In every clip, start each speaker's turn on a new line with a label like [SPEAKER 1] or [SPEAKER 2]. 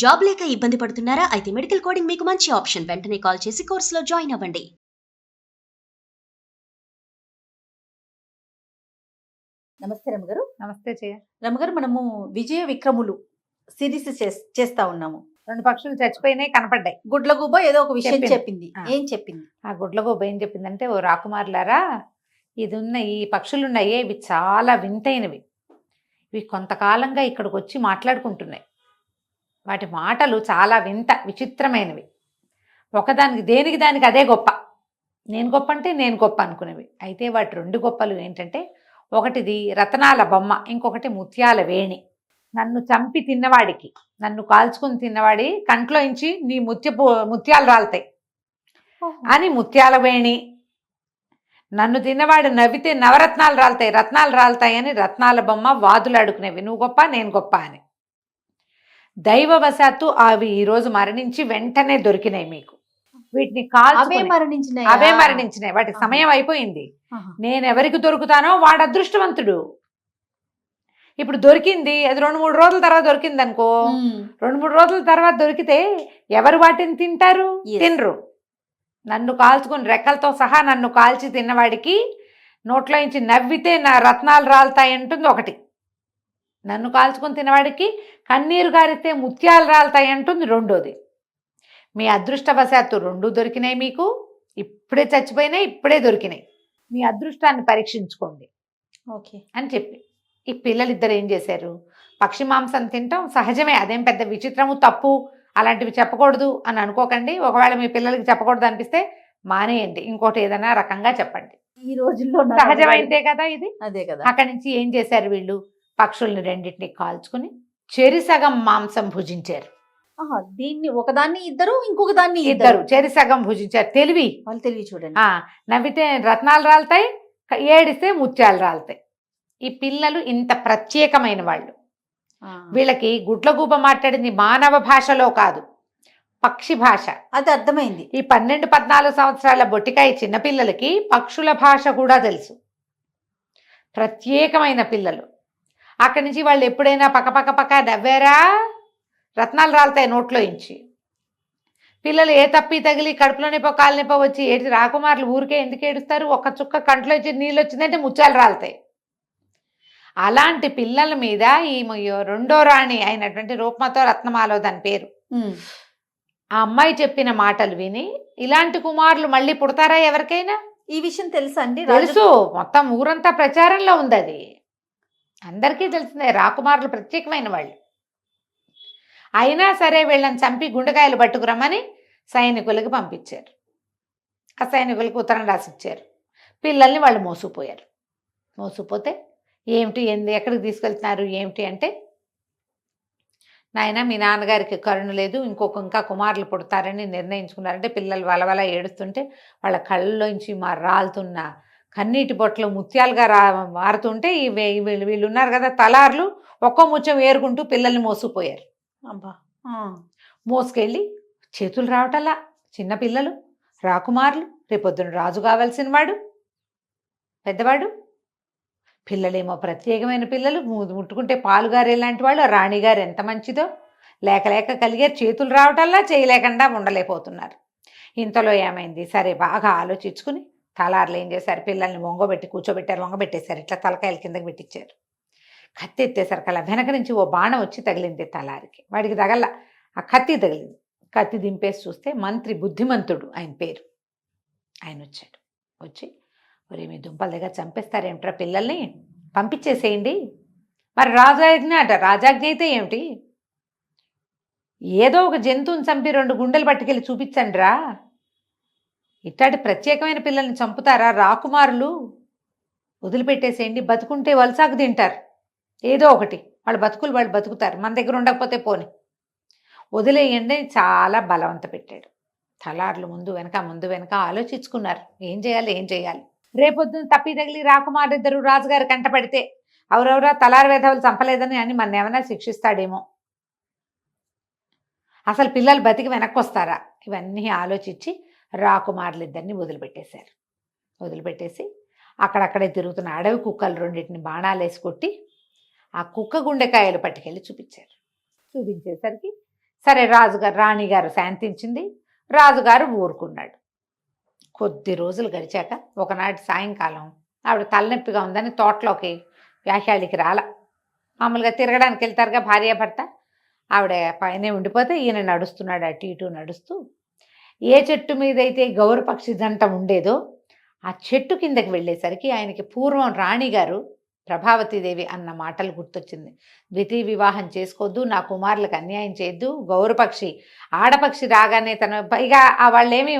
[SPEAKER 1] Job లేక ఇబ్బంది పడుతున్నారా? అయితే మెడికల్ కోడింగ్ మీకు మంచి ఆప్షన్. వెంటనే కాల్ చేసి కోర్సులో జాయిన్ అవ్వండి.
[SPEAKER 2] నమస్తే రమగారు.
[SPEAKER 3] నమస్తే జయ.
[SPEAKER 2] రమగారు, మనము విజయ విక్రములు సిరీస్ చేస్తా ఉన్నాము.
[SPEAKER 3] 2 పక్షులు చచ్చిపోయినాయి, కనపడ్డాయి.
[SPEAKER 2] గుడ్లగూబ ఏదో ఒక విషయం చెప్పింది.
[SPEAKER 3] ఆ.
[SPEAKER 2] ఏం చెప్పింది?
[SPEAKER 3] ఆ గుడ్లగూబ ఏం చెప్పిందంటే, ఓ రాకుమారులారా, ఈ పక్షులు ఉన్నాయే, ఇవి చాలా వింతైనవి. ఇవి కొంతకాలంగా ఇక్కడికి వచ్చి మాట్లాడుకుంటున్నాయి. వాటి మాటలు చాలా విచిత్రమైనవి. దేనికి దానికి అదే గొప్ప. నేను గొప్ప అంటే నేను గొప్ప అనుకునేవి. అయితే వాటి 2 గొప్పలు ఏంటంటే, ఒకటిది రతనాల బొమ్మ, ఇంకొకటి ముత్యాల వేణి. నన్ను చంపి తిన్నవాడికి, నన్ను కాల్చుకుని తిన్నవాడి కంట్లోంచి నీ ముత్యాలు రాలుతాయి అని ముత్యాల వేణి. నన్ను తిన్నవాడు నవ్వితే నవరత్నాలు రాలుతాయి అని రత్నాల బొమ్మ వాదులాడుకునేవి. నువ్వు గొప్ప, నేను గొప్ప అని. దైవవశాత్తు అవి ఈరోజు మరణించి వెంటనే దొరికినాయి మీకు. వీటిని
[SPEAKER 2] అవే
[SPEAKER 3] మరణించినాయి. వాటి సమయం అయిపోయింది. నేను ఎవరికి దొరుకుతానో వాడు అదృష్టవంతుడు. ఇప్పుడు దొరికింది, అది 2-3 రోజుల తర్వాత దొరికింది అనుకో, 2-3 రోజుల తర్వాత దొరికితే ఎవరు వాటిని తింటారు? తినరు. నన్ను కాల్చుకుని రెక్కలతో సహా నన్ను కాల్చి తిన్నవాడికి నోట్లో నుంచి నవ్వితే నా రత్నాలు రాలుతాయి అంటుంది ఒకటి. నన్ను కాల్చుకుని తిన్నవాడికి కన్నీరు గారితే ముత్యాలు రాలుతాయి అంటుంది రెండోది. మీ అదృష్టవశాత్తు 2 దొరికినాయి మీకు. ఇప్పుడే చచ్చిపోయినాయి, ఇప్పుడే దొరికినాయి. మీ అదృష్టాన్ని పరీక్షించుకోండి
[SPEAKER 2] ఓకే
[SPEAKER 3] అని చెప్పి ఈ పిల్లలిద్దరు ఏం చేశారు? పక్షి మాంసం తింటాం సహజమే, అదేం పెద్ద విచిత్రము, తప్పు, అలాంటివి చెప్పకూడదు అని అనుకోకండి. ఒకవేళ మీ పిల్లలకి చెప్పకూడదు అనిపిస్తే మానేయండి, ఇంకోటి ఏదైనా రకంగా చెప్పండి.
[SPEAKER 2] ఈ రోజుల్లో
[SPEAKER 3] సహజమైందే కదా ఇది.
[SPEAKER 2] అదే కదా.
[SPEAKER 3] అక్కడి నుంచి ఏం చేశారు వీళ్ళు? పక్షుల్ని 2టిని కాల్చుకుని చెరిసగం మాంసం భుజించారు.
[SPEAKER 2] దీన్ని ఒకదాన్ని ఇద్దరు, ఇంకొక దాన్ని
[SPEAKER 3] ఇద్దరు చెరిసగం భుజించారు. తెలివి
[SPEAKER 2] చూడండి.
[SPEAKER 3] నవ్వితే రత్నాలు రాలుతాయి, ఏడిస్తే ముత్యాలు రాలుతాయి. ఈ పిల్లలు ఇంత ప్రత్యేకమైన వాళ్ళు. వీళ్ళకి గుడ్లగూబ మాట్లాడింది మానవ భాషలో కాదు, పక్షి భాష.
[SPEAKER 2] అది అర్థమైంది.
[SPEAKER 3] ఈ 12-14 సంవత్సరాల బొట్టికాయ చిన్నపిల్లలకి పక్షుల భాష కూడా తెలుసు. ప్రత్యేకమైన పిల్లలు. అక్కడి నుంచి వాళ్ళు ఎప్పుడైనా పక్క నవ్వారా, రత్నాలు రాలుతాయి నోట్లో ఇంచి. పిల్లలు ఏ తప్పి తగిలి కడుపులో నొప్పో కాలు నొప్పో వచ్చి ఏడిచి, రాకుమారులు ఊరికే ఎందుకు ఏడుస్తారు? ఒక చుక్క కంట్లో వచ్చి నీళ్ళు వచ్చిందంటే ముత్యాలు రాలుతాయి. అలాంటి పిల్లల మీద ఈ 2వ రాణి అయినటువంటి రూపమతో రత్నమాలో దాని పేరు, ఆ అమ్మాయి చెప్పిన మాటలు విని ఇలాంటి కుమారులు మళ్ళీ పుడతారా ఎవరికైనా?
[SPEAKER 2] ఈ విషయం తెలుసా అండి?
[SPEAKER 3] తెలుసు, మొత్తం ఊరంతా ప్రచారంలో ఉంది. అది అందరికీ తెలిసిందే. రాకుమారులు ప్రత్యేకమైన వాళ్ళు. అయినా సరే వీళ్ళని చంపి గుండెకాయలు పట్టుకురమ్మని సైనికులకి పంపించారు. ఆ సైనికులకు ఉత్తరం రాసిచ్చారు. పిల్లల్ని వాళ్ళు మోసుకుపోతే ఏమిటి, ఎక్కడికి తీసుకెళ్తున్నారు ఏమిటి అంటే, నాయన మీ నాన్నగారికి కరుణ లేదు, ఇంకా కుమారులు పుడతారని నిర్ణయించుకున్నారంటే పిల్లలు వలవల ఏడుస్తుంటే వాళ్ళ కళ్ళలోంచి రాలుతున్న కన్నీటి బొట్టలు ముత్యాలుగా మారుతుంటే వీళ్ళు ఉన్నారు కదా తలార్లు, ఒక్కో ముత్యం ఏరుకుంటూ పిల్లల్ని మోసుకుపోయారు. మోసుకెళ్ళి చేతులు రావటల్లా చిన్నపిల్లలు, రాకుమారులు, రేపొద్దున రాజు కావాల్సిన వాడు పెద్దవాడు. పిల్లలేమో ప్రత్యేకమైన పిల్లలు, ముట్టుకుంటే పాలుగారే లాంటి వాళ్ళు. రాణిగారు ఎంత మంచిదో, లేక కలిగారు. చేతులు రావటల్లా చేయలేకుండా ఉండలేకపోతున్నారు. ఇంతలో ఏమైంది? సరే బాగా ఆలోచించుకుని తలార్లు ఏం చేశారు? పిల్లల్ని వంగబెట్టేశారు. ఇట్లా తలకాయల కిందకి పెట్టించారు. కత్తి ఎత్తేసరికి అలా వెనక నుంచి ఓ బాణం వచ్చి తగిలింది తలారికి. వాడికి తగల, ఆ కత్తి తగిలింది. కత్తి దింపేసి చూస్తే మంత్రి బుద్ధిమంతుడు, ఆయన పేరు. ఆయన వచ్చి ఒరే మీ దుంపల దగ్గర చంపేస్తారేమిట్రా పిల్లల్ని, పంపించేసేయండి. మరి రాజాజ్ఞ అయితే ఏమిటి? ఏదో ఒక జంతువుని చంపి 2 గుండెలు పట్టుకెళ్ళి చూపించండి రా. ఇట్లాంటి ప్రత్యేకమైన పిల్లల్ని చంపుతారా రాకుమారులు? వదిలిపెట్టేసేయండి, బతుకుంటే వలసాకు తింటారు. ఏదో ఒకటి వాళ్ళ బతుకులు వాళ్ళు బతుకుతారు, మన దగ్గర ఉండకపోతే పోని, వదిలేయండి. చాలా బలవంత పెట్టాడు. తలార్లు ముందు వెనక ఆలోచించుకున్నారు ఏం చేయాలి. రేపొద్దున తప్పి తగిలి రాకుమారిద్దరు రాజుగారి కంటపడితే ఎవరెవరా తలారి వేధవులు చంపలేదని అని మన ఏమైనా శిక్షిస్తాడేమో, అసలు పిల్లలు బతికి వెనక్కి వస్తారా? ఇవన్నీ ఆలోచించి రాకుమారులిద్దరిని వదిలిపెట్టేసి అక్కడక్కడే తిరుగుతున్న అడవి కుక్కలు 2టిని బాణాలు వేసి కొట్టి ఆ కుక్క గుండెకాయలు పట్టుకెళ్ళి చూపించేసరికి సరే రాజుగారు రాణిగారు శాంతించింది, రాజుగారు ఊరుకున్నాడు. కొద్ది రోజులు గడిచాక ఒకనాటి సాయంకాలం ఆవిడ తలనొప్పిగా ఉందని తోటలోకి వ్యాఖ్యాళికి రాల. మామూలుగా తిరగడానికి వెళ్తారుగా భార్యాభర్త. ఆవిడ పైనే ఉండిపోతే ఈయన నడుస్తున్నాడు, అటు ఇటు నడుస్తూ ఏ చెట్టు మీద అయితే గౌరపక్షి జంట ఉండేదో ఆ చెట్టు కిందకి వెళ్ళేసరికి ఆయనకి పూర్వం రాణిగారు ప్రభావతీదేవి అన్న మాటలు గుర్తొచ్చింది. ద్వితీయ వివాహం చేసుకోవద్దు, నా కుమారులకు అన్యాయం చేయొద్దు, గౌరపక్షి ఆడపక్షి రాగానే తన పైగా వాళ్ళేమి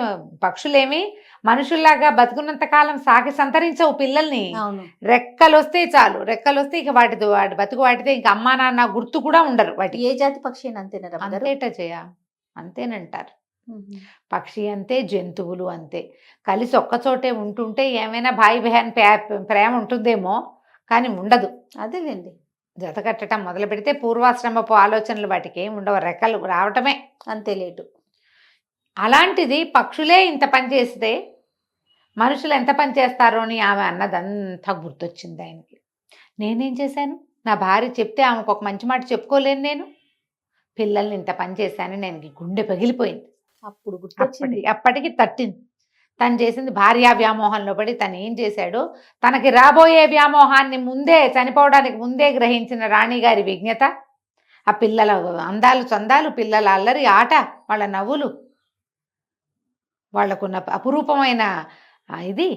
[SPEAKER 3] పక్షులేమి మనుషుల్లాగా బతుకున్నంత కాలం సాకి సంతరించవు పిల్లల్ని.
[SPEAKER 2] అవును.
[SPEAKER 3] రెక్కలు వస్తే చాలు, రెక్కలు వస్తే ఇక వాటి బతుకు వాటితే ఇంక అమ్మా నాన్న గుర్తు కూడా ఉండరు వాటి.
[SPEAKER 2] ఏ జాతి పక్షి అయినా అంతేనా రమ్మగారు?
[SPEAKER 3] అంతేట చేయ అంతేనంటారు. పక్షి అంతే, జంతువులు అంతే. కలిసి ఒక్కచోటే ఉంటుంటే ఏమైనా భాయి బహన్ ప్రేమ ఉంటుందేమో, కానీ ఉండదు.
[SPEAKER 2] అదేలేండి.
[SPEAKER 3] జత కట్టడం మొదలు పెడితే పూర్వాశ్రమపు ఆలోచనలు వాటికి ఏమి ఉండవు, రెక్కలు రావటమే
[SPEAKER 2] అంతే లేటు.
[SPEAKER 3] అలాంటిది పక్షులే ఇంత పని చేస్తే మనుషులు ఎంత పని చేస్తారో అని ఆమె అన్నదంతా గుర్తొచ్చింది ఆయనకి. నేనేం చేశాను, నా భార్య చెప్తే ఆమెకు ఒక మంచి మాట చెప్పుకోలేను నేను. పిల్లల్ని ఇంత పని చేశాను, నేను గుండె పగిలిపోయింది.
[SPEAKER 2] అప్పుడు గుర్తొచ్చింది.
[SPEAKER 3] అప్పటికి తట్టింది. తను చేసింది భార్యా వ్యామోహంలో పడి తను ఏం చేశాడో, తనకి రాబోయే వ్యామోహాన్ని ముందే చనిపోవడానికి ముందే గ్రహించిన రాణిగారి విజ్ఞత, ఆ పిల్లల అందాలు చందాలు, పిల్లల అల్లరి ఆట, వాళ్ళ నవ్వులు, వాళ్లకున్న అపురూపమైన ఇది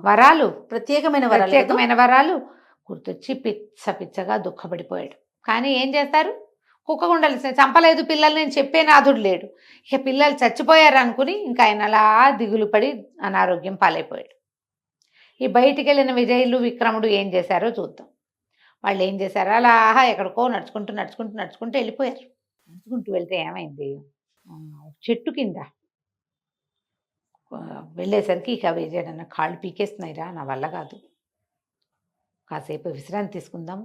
[SPEAKER 3] వరాలు, ప్రత్యేకమైన వరాలు గుర్తొచ్చి పిచ్చగా దుఃఖపడిపోయాడు. కానీ ఏం చేస్తారు, కుక్కగుండలు చంపలేదు పిల్లల్ని అని చెప్పే నాథుడు లేడు. ఇక పిల్లలు చచ్చిపోయారు అనుకుని ఇంకా ఆయన అలా దిగులు పడి అనారోగ్యం పాలైపోయాడు. ఈ బయటికి వెళ్ళిన విజయులు విక్రముడు ఏం చేశారో చూద్దాం. వాళ్ళు ఏం చేశారో అలా ఎక్కడికో నడుచుకుంటూ వెళ్ళిపోయారు. నడుచుకుంటూ వెళ్తే ఏమైంది, చెట్టు కింద వెళ్ళేసరికి ఇక విజయడన్న కాళ్ళు పీకేస్తున్నాయిరా, నా వల్ల కాదు, కాసేపు విశ్రాంతి తీసుకుందాం,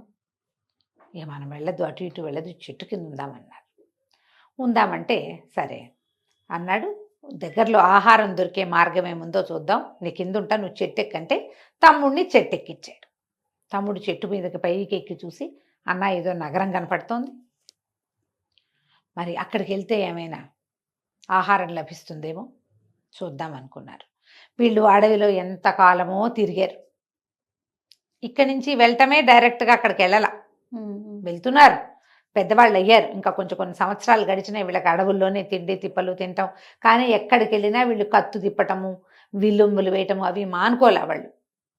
[SPEAKER 3] ఇక మనం వెళ్ళదు, అటు ఇటు వెళ్ళదు, చెట్టు కింద ఉందామన్నారు. ఉందామంటే సరే అన్నాడు. దగ్గరలో ఆహారం దొరికే మార్గం ఏముందో చూద్దాం, నీ కింద ఉంటా, నువ్వు చెట్టు ఎక్కంటే తమ్ముడిని చెట్టు ఎక్కిచ్చాడు. తమ్ముడు చెట్టు మీదకి పైకి ఎక్కి చూసి, అన్న ఏదో నగరం కనపడుతోంది, మరి అక్కడికి వెళ్తే ఏమైనా ఆహారం లభిస్తుందేమో చూద్దాం అనుకున్నారు. వీళ్ళు అడవిలో ఎంతకాలమో తిరిగారు. ఇక్కడి నుంచి వెళ్ళటమే డైరెక్ట్గా అక్కడికి వెళ్ళాల. వెళ్తున్నారు, పెద్దవాళ్ళు అయ్యారు, ఇంకా కొన్ని సంవత్సరాలు గడిచినాయి. వీళ్ళకి అడవుల్లోనే తిండి తిప్పలు తింటాం, కానీ ఎక్కడికి వెళ్ళినా వీళ్ళు కత్తు తిప్పటము, విల్లుంబులు వేయటము అవి మానుకోలే. వాళ్ళు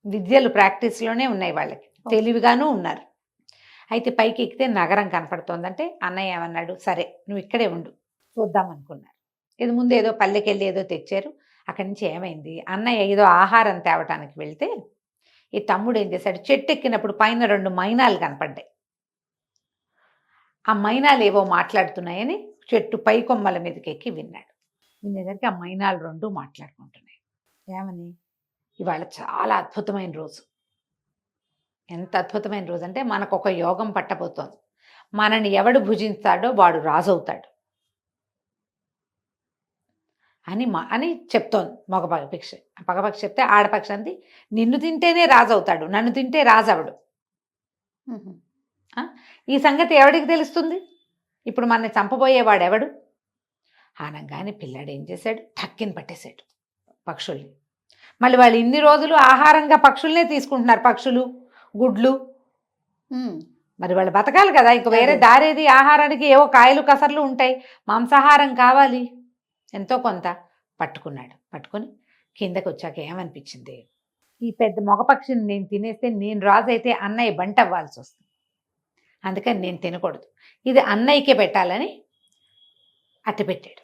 [SPEAKER 3] విద్యలు ప్రాక్టీస్లోనే ఉన్నాయి, వాళ్ళకి తెలివిగానూ ఉన్నారు. అయితే పైకి ఎక్కితే నగరం కనపడుతోందంటే అన్నయ్య ఏమన్నాడు, సరే నువ్వు ఇక్కడే ఉండు చూద్దాం అనుకున్నారు. ఇది ముందు ఏదో పల్లెకెళ్ళి ఏదో తెచ్చారు. అక్కడి నుంచి ఏమైంది, అన్నయ్య ఏదో ఆహారం తేవటానికి వెళ్తే ఈ తమ్ముడు ఏం చేశాడు, చెట్టు ఎక్కినప్పుడు పైన 2 మైనాలు కనపడ్డాయి. ఆ మైనాలు ఏవో మాట్లాడుతున్నాయని చెట్టు పై కొమ్మల మీదకి ఎక్కి విన్నాడు. వినేసరికి ఆ మైనాలు 2 మాట్లాడుకుంటున్నాయి. ఏమని, ఇవాళ చాలా అద్భుతమైన రోజు. ఎంత అద్భుతమైన రోజు అంటే మనకు ఒక యోగం పట్టబోతోంది, మనని ఎవడు భుజిస్తాడో వాడు రాజవుతాడు అని చెప్తోంది మగపక్షి. పగపక్షి చెప్తే ఆడపక్షి అంది, నిన్ను తింటేనే రాజవుతాడు, నన్ను తింటే రాజవడు. ఈ సంగతి ఎవడికి తెలుస్తుంది, ఇప్పుడు మనని చంపబోయేవాడు ఎవడు అనగానే పిల్లాడు ఏం చేశాడు, టక్కిని పట్టేశాడు పక్షుల్ని. మళ్ళీ వాళ్ళు ఇన్ని రోజులు ఆహారంగా పక్షుల్నే తీసుకుంటున్నారు, పక్షులు గుడ్లు. మరి వాళ్ళు బతకాలి కదా, ఇంక వేరే దారేది ఆహారానికి, ఏవో కాయలు కసర్లు ఉంటాయి, మాంసాహారం కావాలి ఎంతో కొంత. పట్టుకుని కిందకి వచ్చాక ఏమనిపించింది, ఈ పెద్ద మగపక్షిని నేను తినేస్తే నేను రాజు అయితే అన్నయ్య బంట అవ్వాల్సి వస్తుంది, అందుకని నేను తినకూడదు, ఇది అన్నయ్యకే పెట్టాలని అట్టి పెట్టాడు.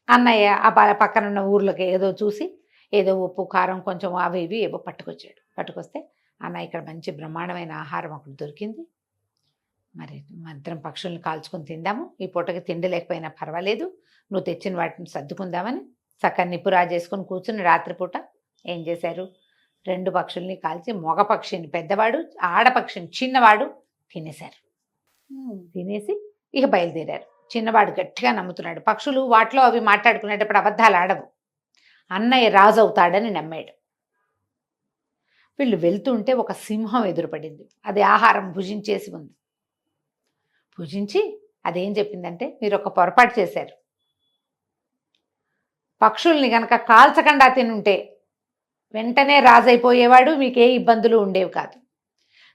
[SPEAKER 3] అన్నయ్య ఆ పక్కన ఉన్న ఊర్లోకి ఏదో చూసి ఏదో ఉప్పు కారం కొంచెం అవి ఇవి ఏవో పట్టుకొచ్చాడు. పట్టుకొస్తే అన్నయ్య ఇక్కడ మంచి బ్రహ్మాండమైన ఆహారం ఒకటి దొరికింది, మరి మధ్యం పక్షుల్ని కాల్చుకొని తిందాము, ఈ పూటకి తిండి లేకపోయినా పర్వాలేదు, నువ్వు తెచ్చిన వాటిని సర్దుకుందామని చక్కగా నిప్పురా చేసుకుని కూర్చుని రాత్రిపూట ఏం చేశారు, 2 పక్షుల్ని కాల్చి మగ పక్షిని పెద్దవాడు, ఆడపక్షిని చిన్నవాడు తినేశారు. తినేసి ఇక బయలుదేరారు. చిన్నవాడు గట్టిగా నమ్ముతున్నాడు, పక్షులు వాటిలో అవి మాట్లాడుకునేటప్పుడు అబద్ధాలు ఆడవు, అన్నయ్య రాజు అవుతాడని నమ్మాడు. వీళ్ళు వెళ్తుంటే ఒక సింహం ఎదురుపడింది, అది ఆహారం భుజించేసి ఉంది. భుజించి అదేం చెప్పిందంటే, మీరు ఒక పొరపాటు చేశారు. పక్షుల్ని గనక కాల్చకుండా తినుంటే వెంటనే రాజైపోయేవాడు, మీకు ఏ ఇబ్బందులు ఉండేవి కాదు.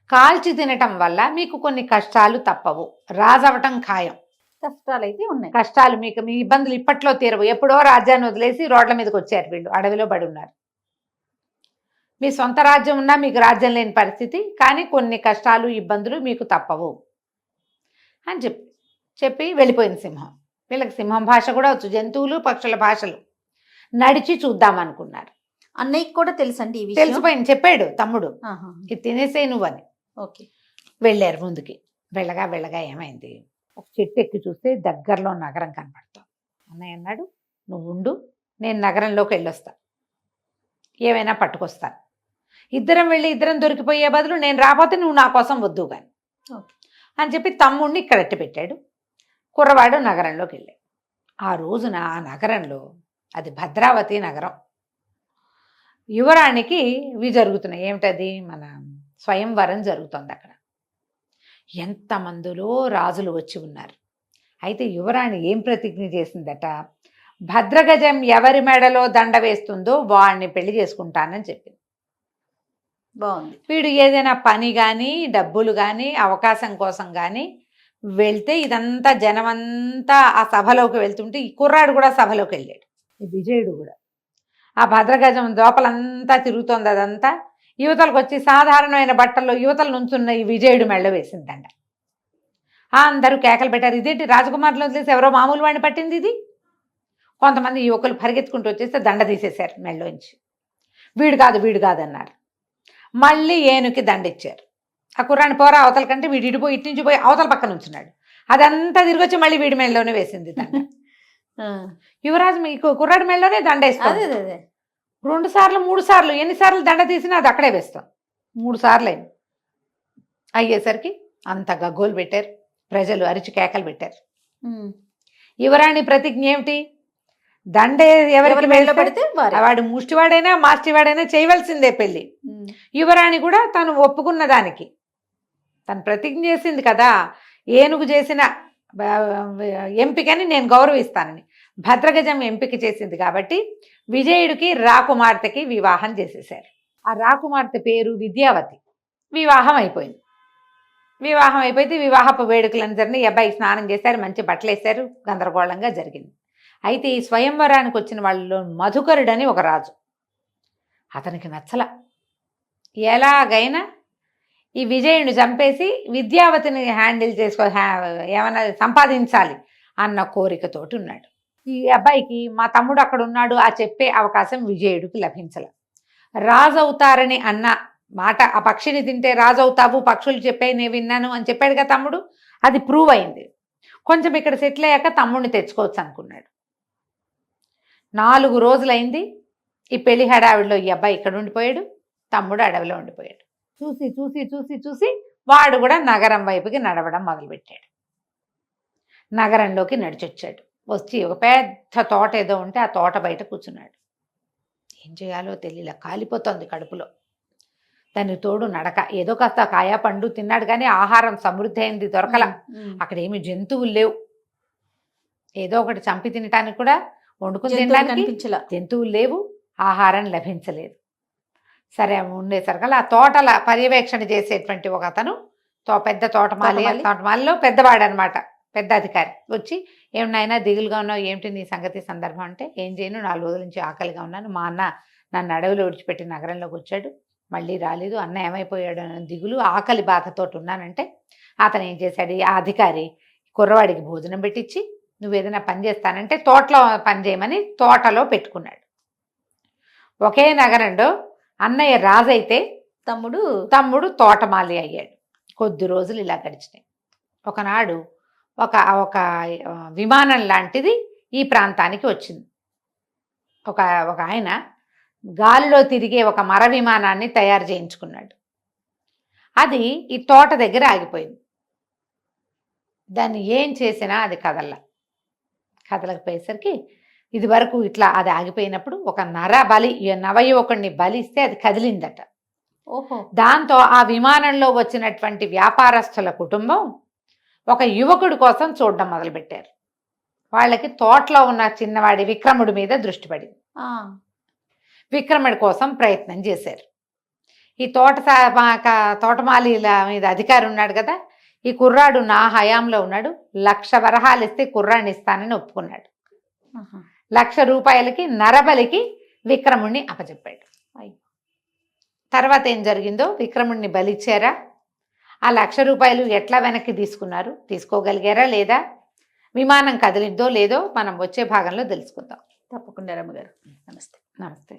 [SPEAKER 3] కాల్చి తినటం వల్ల మీకు కొన్ని కష్టాలు తప్పవు, రాజవటం ఖాయం.
[SPEAKER 2] కష్టాలు అయితే ఉన్నాయి.
[SPEAKER 3] కష్టాలు మీకు, మీ ఇబ్బందులు ఇప్పట్లో తీరవు. ఎప్పుడో రాజ్యాన్ని వదిలేసి రోడ్ల మీదకి వచ్చారు వీళ్ళు, అడవిలో పడి ఉన్నారు. మీ సొంత రాజ్యం ఉన్నా మీకు రాజ్యం లేని పరిస్థితి, కానీ కొన్ని కష్టాలు ఇబ్బందులు మీకు తప్పవు అని చెప్పి వెళ్ళిపోయింది సింహం. వీళ్ళకి సింహం భాష కూడా వచ్చు, జంతువులు పక్షుల భాషలు. నడిచి చూద్దామనుకున్నారు.
[SPEAKER 2] అన్నయ్యకి కూడా తెలుసండి ఈ విషయం?
[SPEAKER 3] తెలిసిపోయింది, చెప్పాడు తమ్ముడు,
[SPEAKER 2] ఆహా.
[SPEAKER 3] ఇది తినేసే నువ్వని.
[SPEAKER 2] ఓకే.
[SPEAKER 3] వెళ్ళారు ముందుకి. వెళ్ళగా వెళ్ళగా ఏమైంది, ఒక చెట్టు ఎక్కి చూస్తే దగ్గరలో నగరం కనపడతాం. అన్నయ్య అన్నాడు, నువ్వు ఉండు, నేను నగరంలోకి వెళ్ళొస్తా, ఏమైనా పట్టుకొస్తాను. ఇద్దరం వెళ్ళి ఇద్దరం దొరికిపోయే బదులు నేను రాకపోతే నువ్వు నా కోసం వద్దు కానీ
[SPEAKER 2] ఓకే
[SPEAKER 3] అని చెప్పి తమ్ముడిని ఇక్కడ ఎట్టి పెట్టాడు. కుర్రవాడు నగరంలోకి వెళ్ళాడు. ఆ రోజున ఆ నగరంలో, అది భద్రావతి నగరం, యువరాణికి ఇవి జరుగుతున్నాయి. ఏమిటది, మన స్వయంవరం జరుగుతుంది అక్కడ. ఎంతమందిలో రాజులు వచ్చి ఉన్నారు. అయితే యువరాణి ఏం ప్రతిజ్ఞ చేసిందట, భద్రగజం ఎవరి మెడలో దండ వేస్తుందో వాడిని పెళ్లి చేసుకుంటానని చెప్పింది.
[SPEAKER 2] బాగుంది.
[SPEAKER 3] వీడు ఏదైనా పని కానీ డబ్బులు కానీ అవకాశం కోసం కానీ వెళ్తే, ఇదంతా జనమంతా ఆ సభలోకి వెళ్తుంటే ఈ కుర్రాడు కూడా సభలోకి వెళ్ళాడు, ఈ విజయుడు కూడా. ఆ భద్రగజం లోపలంతా తిరుగుతోంది. అదంతా యువతలకు వచ్చి సాధారణమైన బట్టల్లో యువతల నుంచున్న ఈ విజయుడు మెళ్ళ వేసిందంట. అందరూ కేకలు పెట్టారు, ఇదేంటి రాజకుమారులు వదిలేసి ఎవరో మామూలు వాడిని పట్టింది ఇది. కొంతమంది యువకులు పరిగెత్తుకుంటూ వచ్చేస్తే దండ తీసేశారు మెళ్ళలోంచి. వీడు కాదు వీడు కాదు అన్నారు. మళ్ళీ ఏనుకి దండ ఇచ్చారు. ఆ కుర్రాన్ని పోరా అవతల కంటే వీడు ఇటు నుంచి పోయి అవతల పక్కన ఉంచున్నాడు. అదంతా తిరిగి వచ్చి మళ్ళీ వీడి మెళ్ళలోనే వేసింది దండ. యువరాజు మీకు కుర్రాడి మెళ్ళలోనే దండ వేస్తాం. 2 సార్లు 3 సార్లు ఎన్నిసార్లు దండ తీసినా అది అక్కడే వేస్తాం. 3 సార్లు అయ్యేసరికి అంత గగ్గోలు పెట్టారు, ప్రజలు అరిచి కేకలు పెట్టారు. యువరాణి ప్రతిజ్ఞ ఏమిటి, దండ ఎవరికి మెళ్ళలో పెడితే వాడు ముష్టివాడైనా మాస్టివాడైనా చేయవలసిందే పెళ్లి. యువరాణి కూడా తను ఒప్పుకున్న దానికి తను ప్రతిజ్ఞ చేసింది కదా, ఏనుగు చేసిన ఎంపికని నేను గౌరవిస్తానని. భద్రగజం ఎంపిక చేసింది కాబట్టి విజయుడికి రాకుమార్తెకి వివాహం చేసేశారు. ఆ రాకుమార్తె పేరు విద్యావతి. వివాహం అయిపోయింది. వివాహం అయిపోతే వివాహపు వేడుకలందరినీ అబ్బాయి స్నానం చేశారు, మంచి బట్టలు వేశారు, గందరగోళంగా జరిగింది. అయితే ఈ స్వయంవరానికి వచ్చిన వాళ్ళలో మధుకరుడని ఒక రాజు, అతనికి నచ్చల. ఎలాగైనా ఈ విజయుని చంపేసి విద్యావతిని హ్యాండిల్ ఏమన్నా సంపాదించాలి అన్న కోరికతోటి ఉన్నాడు. ఈ అబ్బాయికి మా తమ్ముడు అక్కడ ఉన్నాడు ఆ చెప్పే అవకాశం విజయుడికి లభించల. రాజు అవుతారని అన్న మాట, ఆ పక్షిని తింటే రాజు అవుతావు, పక్షులు చెప్పే నేను విన్నాను అని చెప్పాడుగా తమ్ముడు, అది ప్రూవ్ అయింది. కొంచెం ఇక్కడ సెటిల్ అయ్యాక తమ్ముడిని తెచ్చుకోవచ్చు అనుకున్నాడు. 4 రోజులైంది. ఈ పెళ్లి హడావిడిలో ఈ అబ్బాయి ఇక్కడ ఉండిపోయాడు, తమ్ముడు అడవిలో ఉండిపోయాడు. చూసి చూసి చూసి చూసి వాడు కూడా నగరం వైపుకి నడవడం మొదలుపెట్టాడు. నగరంలోకి నడిచొచ్చాడు. వచ్చి ఒక పెద్ద తోట ఏదో ఉంటే ఆ తోట బయట కూర్చున్నాడు. ఏం చేయాలో తెలియలే, కాలిపోతుంది కడుపులో. దానికి తోడు నడక, ఏదో కాస్త కాయా పండు తిన్నాడు కానీ ఆహారం సమృద్ధి అయింది దొరకల. అక్కడ ఏమి జంతువులు లేవు, ఏదో ఒకటి చంపి తినటానికి కూడా వండుకుని తినడానికి జంతువులు లేవు, ఆహారం లభించలేదు. సరే ఉండేసరికల్లా ఆ తోటల పర్యవేక్షణ చేసేటువంటి ఒక అతను, పెద్ద తోటమాలిలో పెద్దవాడు అనమాట, పెద్ద అధికారి వచ్చి, ఏమన్నాయినా దిగులుగా ఉన్నావు, ఏమిటి నీ సంగతి సందర్భం అంటే, ఏం చేయను 4 రోజుల నుంచి ఆకలిగా ఉన్నాను, మా అన్న నన్ను అడవిలో విడిచిపెట్టి నగరంలోకి వచ్చాడు, మళ్ళీ రాలేదు, అన్న ఏమైపోయాడు అని దిగులు ఆకలి బాధతోటి ఉన్నానంటే, అతను ఏం చేశాడు, ఆ అధికారి కుర్రవాడికి భోజనం పెట్టించి, నువ్వేదైనా పని చేస్తానంటే తోటలో పని చేయమని తోటలో పెట్టుకున్నాడు. ఒకే నగరంలో అన్నయ్య రాజైతే తమ్ముడు తోటమాలి అయ్యాడు. కొద్ది రోజులు ఇలా గడిచినాయి. ఒకనాడు ఒక విమానం లాంటిది ఈ ప్రాంతానికి వచ్చింది. ఒక ఆయన గాలిలో తిరిగే ఒక మర విమానాన్ని తయారు చేయించుకున్నాడు. అది ఈ తోట దగ్గర ఆగిపోయింది. దాన్ని ఏం చేసినా అది కదలకపోయేసరికి ఇది వరకు ఇట్లా అది ఆగిపోయినప్పుడు ఒక నవయువకుడిని బలిస్తే అది కదిలిందట. దాంతో ఆ విమానంలో వచ్చినటువంటి వ్యాపారస్తుల కుటుంబం ఒక యువకుడి కోసం చూడడం మొదలుపెట్టారు. వాళ్ళకి తోటలో ఉన్న చిన్నవాడి విక్రముడి మీద దృష్టి పడింది.
[SPEAKER 2] ఆ,
[SPEAKER 3] విక్రముడి కోసం ప్రయత్నం చేశారు. ఈ తోటమాలీల మీద అధికారి ఉన్నాడు కదా, ఈ కుర్రాడు నా హయాంలో ఉన్నాడు, 1,00,000 వరహాలు ఇస్తే కుర్రాడిని ఇస్తానని ఒప్పుకున్నాడు.
[SPEAKER 2] ఆహా.
[SPEAKER 3] 1,00,000 రూపాయలకి నరబలికి విక్రముణ్ణి అప్పచెప్పాడు.
[SPEAKER 2] అయ్యో.
[SPEAKER 3] తర్వాత ఏం జరిగిందో, విక్రముణ్ణి బలిచ్చారా, ఆ 1,00,000 రూపాయలు ఎట్లా వెనక్కి తీసుకున్నారు, తీసుకోగలిగారా లేదా, విమానం కదిలిద్దో లేదో మనం వచ్చే భాగంలో తెలుసుకుందాం.
[SPEAKER 2] తప్పకుండా రమ్మగారు. నమస్తే.
[SPEAKER 3] నమస్తే.